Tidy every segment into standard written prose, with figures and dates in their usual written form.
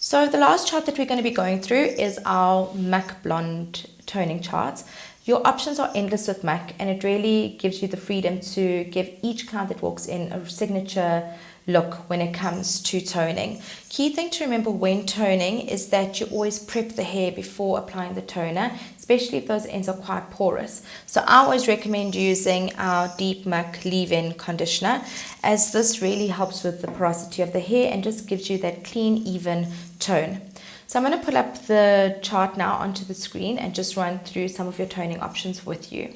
So the last chart that we're going to be going through is our Muk Blonde toning chart. Your options are endless with Muk, and it really gives you the freedom to give each client that walks in a signature look when it comes to toning. Key thing to remember when toning is that you always prep the hair before applying the toner, especially if those ends are quite porous. So I always recommend using our Deep Muk leave-in conditioner, as this really helps with the porosity of the hair and just gives you that clean, even tone. So I'm going to pull up the chart now onto the screen and just run through some of your toning options with you.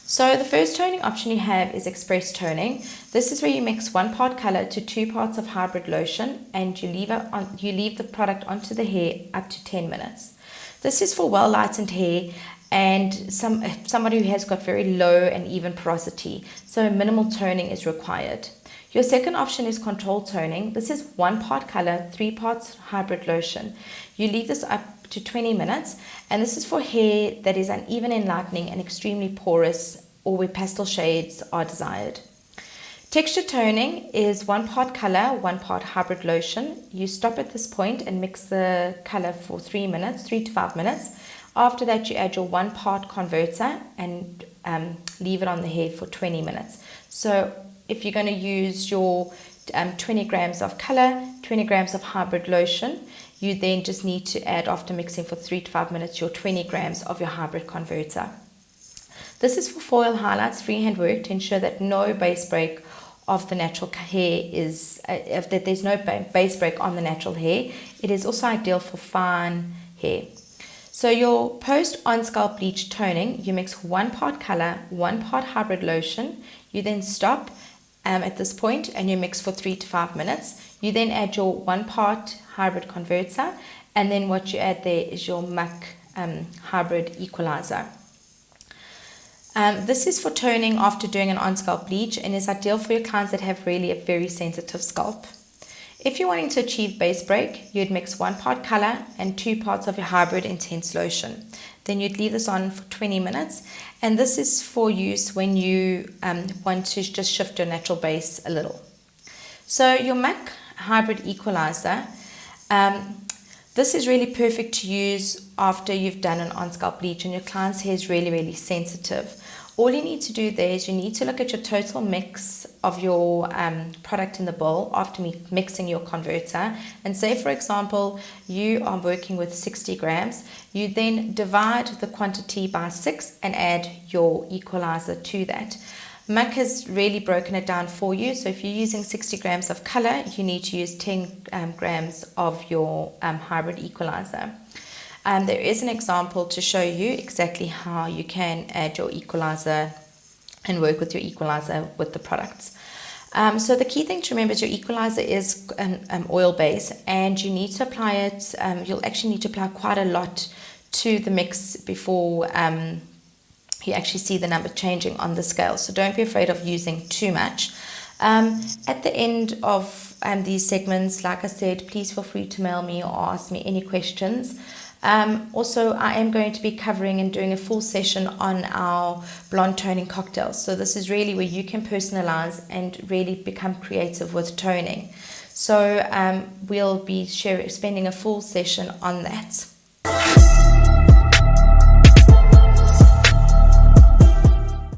So the first toning option you have is express toning. This is where you mix 1 part color to 2 parts of hybrid lotion, and you leave the product onto the hair up to 10 minutes. This is for well lightened hair and somebody who has got very low and even porosity, so minimal toning is required. Your second option is control toning. This is 1 part color, 3 parts hybrid lotion. You leave this up to 20 minutes, and this is for hair that is uneven in lightening and extremely porous, or where pastel shades are desired. Texture toning is 1 part color, 1 part hybrid lotion. You stop at this point and mix the color for 3 to 5 minutes. After that, you add your 1 part converter and leave it on the hair for 20 minutes. So if you're going to use your 20 grams of color, 20 grams of hybrid lotion, you then just need to add, after mixing for 3 to 5 minutes, your 20 grams of your hybrid converter. This is for foil highlights, freehand work, to ensure that no base break of the natural hair is, that there's no base break on the natural hair. It is also ideal for fine hair. So your post on scalp bleach toning, you mix 1 part color, 1 part hybrid lotion. You then stop at this point and you mix for 3 to 5 minutes. You then add your 1 part hybrid converter, and then what you add there is your Muk hybrid equalizer. This is for toning after doing an on-scalp bleach and is ideal for your clients that have really a very sensitive scalp. If you're wanting to achieve base break, you'd mix 1 part color and 2 parts of your hybrid intense lotion. Then you'd leave this on for 20 minutes, and this is for use when you want to just shift your natural base a little. So your Muk hybrid equalizer, this is really perfect to use after you've done an on-scalp bleach and your client's hair is really, really sensitive. All you need to do there is you need to look at your total mix of your product in the bowl after mixing your converter, and say, for example, you are working with 60 grams. You then divide the quantity by 6 and add your equalizer to that. Muk has really broken it down for you. So if you're using 60 grams of color, you need to use 10 grams of your hybrid equalizer. There is an example to show you exactly how you can add your equalizer and work with your equalizer with the products. So the key thing to remember is your equalizer is an oil base, and you need to apply it. You'll actually need to apply quite a lot to the mix before you actually see the number changing on the scale. So don't be afraid of using too much. At the end of these segments, like I said, please feel free to mail me or ask me any questions. Also, I am going to be covering and doing a full session on our blonde toning cocktails. So this is really where you can personalize and really become creative with toning. So we'll be spending a full session on that.